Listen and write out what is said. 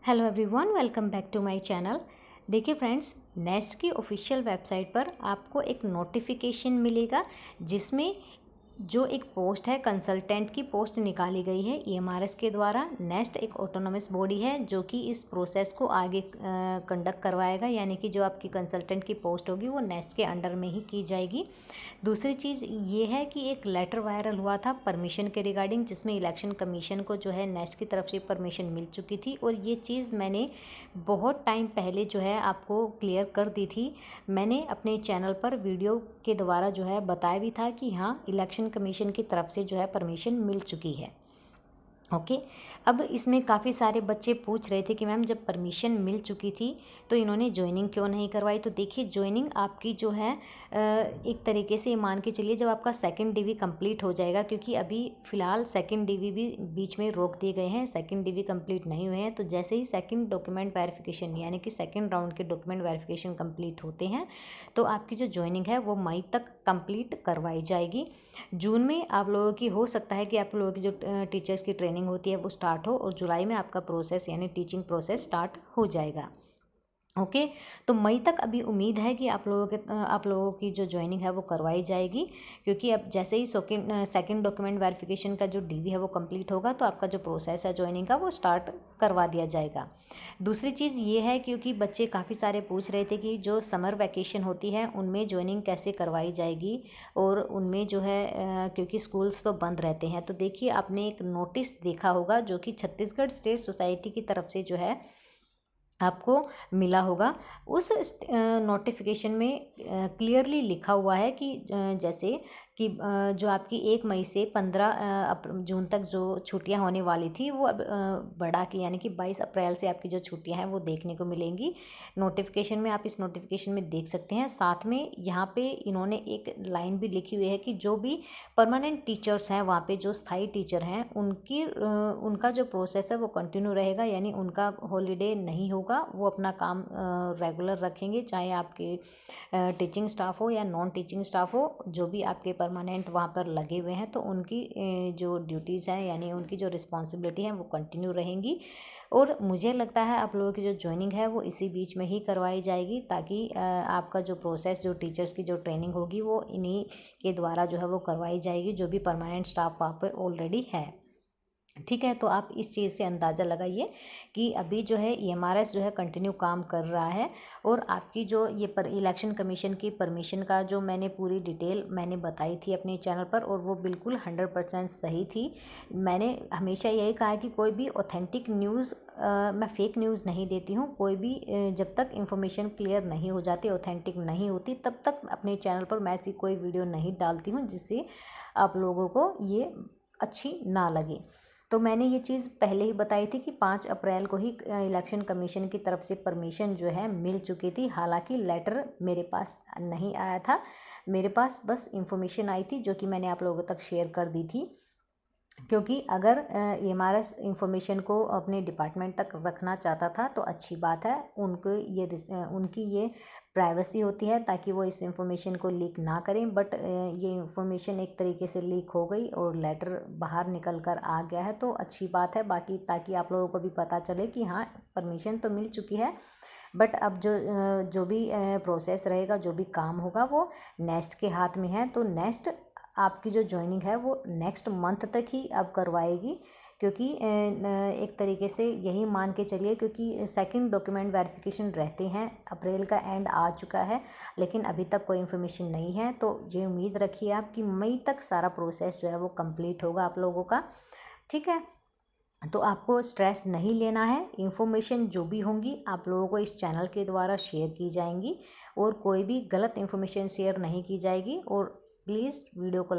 Hello everyone, welcome back to my channel. देखिए friends, NEST की official website पर आपको एक नोटिफिकेशन मिलेगा जिसमें जो एक पोस्ट है, कंसल्टेंट की पोस्ट निकाली गई है ईएमआरएस के द्वारा। नेस्ट एक ऑटोनोमस बॉडी है जो कि इस प्रोसेस को आगे कंडक्ट करवाएगा, यानी कि जो आपकी कंसल्टेंट की पोस्ट होगी वो नेस्ट के अंडर में ही की जाएगी। दूसरी चीज़ ये है कि एक लेटर वायरल हुआ था परमिशन के रिगार्डिंग, जिसमें इलेक्शन कमीशन को जो है नेस्ट की तरफ से परमिशन मिल चुकी थी, और ये चीज़ मैंने बहुत टाइम पहले जो है आपको क्लियर कर दी थी। मैंने अपने चैनल पर वीडियो के द्वारा जो है बताया भी था कि हाँ, इलेक्शन कमीशन की तरफ से जो है परमिशन मिल चुकी है। ओके। अब इसमें काफ़ी सारे बच्चे पूछ रहे थे कि मैम जब परमिशन मिल चुकी थी तो इन्होंने ज्वाइनिंग क्यों नहीं करवाई। तो देखिए, ज्वाइनिंग आपकी जो है एक तरीके से मान के चलिए जब आपका सेकंड डीवी कंप्लीट हो जाएगा, क्योंकि अभी फ़िलहाल सेकंड डीवी भी बीच में रोक दिए गए हैं, सेकंड डीवी कंप्लीट नहीं हुए हैं। तो जैसे ही सेकंड डॉक्यूमेंट वेरिफिकेशन यानी कि सेकंड राउंड के डॉक्यूमेंट वेरिफिकेशन कंप्लीट होते हैं तो आपकी जो ज्वाइनिंग है वो मई तक कंप्लीट करवाई जाएगी। जून में आप लोगों की हो सकता है कि आप लोगों की जो टीचर्स की ट्रेनिंग होती है वो स्टार्ट हो, और जुलाई में आपका प्रोसेस यानी टीचिंग प्रोसेस स्टार्ट हो जाएगा। ओके। तो मई तक अभी उम्मीद है कि आप लोगों की जो ज्वाइनिंग है वो करवाई जाएगी, क्योंकि अब जैसे ही सेकंड डॉक्यूमेंट वेरिफिकेशन का जो डीवी है वो कंप्लीट होगा तो आपका जो प्रोसेस है ज्वाइनिंग का वो स्टार्ट करवा दिया जाएगा। दूसरी चीज़ ये है, क्योंकि बच्चे काफ़ी सारे पूछ रहे थे कि जो समर वैकेशन होती है उनमें ज्वाइनिंग कैसे करवाई जाएगी, और उनमें जो है क्योंकि स्कूल्स तो बंद रहते हैं। तो देखिए, आपने एक नोटिस देखा होगा जो कि छत्तीसगढ़ स्टेट सोसाइटी की तरफ से जो है आपको मिला होगा। उस नोटिफिकेशन में क्लियरली लिखा हुआ है कि जैसे कि जो आपकी 1 मई से 15 जून तक जो छुट्टियां होने वाली थी वो अब बढ़ा के यानी कि 22 अप्रैल से आपकी जो छुट्टियां हैं वो देखने को मिलेंगी नोटिफिकेशन में। आप इस नोटिफिकेशन में देख सकते हैं। साथ में यहाँ पे इन्होंने एक लाइन भी लिखी हुई है कि जो भी परमानेंट टीचर्स हैं वहाँ पे, जो स्थायी टीचर हैं, उनका जो प्रोसेस है वो कंटिन्यू रहेगा, यानी उनका हॉलीडे नहीं होगा। वो अपना काम रेगुलर रखेंगे, चाहे आपके टीचिंग स्टाफ हो या नॉन टीचिंग स्टाफ हो, जो भी आपके परमानेंट वहाँ पर लगे हुए हैं तो उनकी जो ड्यूटीज़ हैं यानी उनकी जो रिस्पॉन्सिबिलिटी है वो कंटिन्यू रहेंगी। और मुझे लगता है आप लोगों की जो ज्वाइनिंग है वो इसी बीच में ही करवाई जाएगी, ताकि आपका जो प्रोसेस, जो टीचर्स की जो ट्रेनिंग होगी वो इन्हीं के द्वारा जो है वो करवाई जाएगी, जो भी परमानेंट स्टाफ वहाँ पर ऑलरेडी है। ठीक है। तो आप इस चीज़ से अंदाज़ा लगाइए कि अभी जो है ईएमआरएस जो है कंटिन्यू काम कर रहा है, और आपकी जो ये इलेक्शन कमीशन की परमिशन का जो मैंने पूरी डिटेल मैंने बताई थी अपने चैनल पर, और वो बिल्कुल 100% सही थी। मैंने हमेशा यही कहा है कि कोई भी ऑथेंटिक न्यूज़ मैं फेक न्यूज़ नहीं देती हूँ। कोई भी जब तक इन्फॉर्मेशन क्लियर नहीं हो जाती, ऑथेंटिक नहीं होती, तब तक अपने चैनल पर मैं ऐसी कोई वीडियो नहीं डालती हूँ जिससे आप लोगों को ये अच्छी ना लगे। तो मैंने ये चीज़ पहले ही बताई थी कि 5 अप्रैल को ही इलेक्शन कमीशन की तरफ से परमिशन जो है मिल चुकी थी। हालांकि लेटर मेरे पास नहीं आया था, मेरे पास बस इंफॉर्मेशन आई थी जो कि मैंने आप लोगों तक शेयर कर दी थी। क्योंकि अगर ईएमआरएस इंफॉर्मेशन को अपने डिपार्टमेंट तक रखना चाहता था तो अच्छी बात है, उनकी ये प्राइवेसी होती है, ताकि वो इस इंफॉर्मेशन को लीक ना करें। बट ये इंफॉर्मेशन एक तरीके से लीक हो गई और लेटर बाहर निकल कर आ गया है, तो अच्छी बात है। बाकी ताकि आप लोगों को भी पता चले कि हाँ, परमिशन तो मिल चुकी है, बट अब जो भी प्रोसेस रहेगा, जो भी काम होगा वो नेस्ट के हाथ में है। तो नेस्ट आपकी जो ज्वाइनिंग है वो नेक्स्ट मंथ तक ही अब करवाएगी, क्योंकि एक तरीके से यही मान के चलिए, क्योंकि सेकंड डॉक्यूमेंट वेरिफिकेशन रहते हैं। अप्रैल का एंड आ चुका है लेकिन अभी तक कोई इन्फॉर्मेशन नहीं है, तो ये उम्मीद रखिए आप कि मई तक सारा प्रोसेस जो है वो कंप्लीट होगा आप लोगों का। ठीक है। तो आपको स्ट्रेस नहीं लेना है। इन्फॉर्मेशन जो भी होंगी आप लोगों को इस चैनल के द्वारा शेयर की जाएंगी, और कोई भी गलत इन्फॉर्मेशन शेयर नहीं की जाएगी। और प्लीज़ वीडियो को